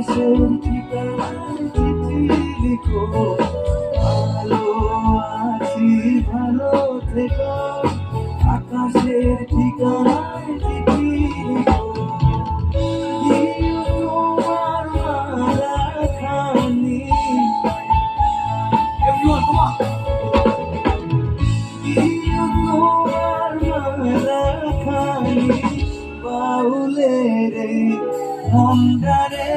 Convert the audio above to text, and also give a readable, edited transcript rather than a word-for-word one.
আকাশের ঠিকানায় চিঠি লিখো, ভালো আছি ভালো থেকো। আকাশের ঠিকানায় চিঠি লিখো, দিও তোমার মালাখানি। Everyone, come on! দিও তোমার মালাখানি, বাউলের এই মনটারে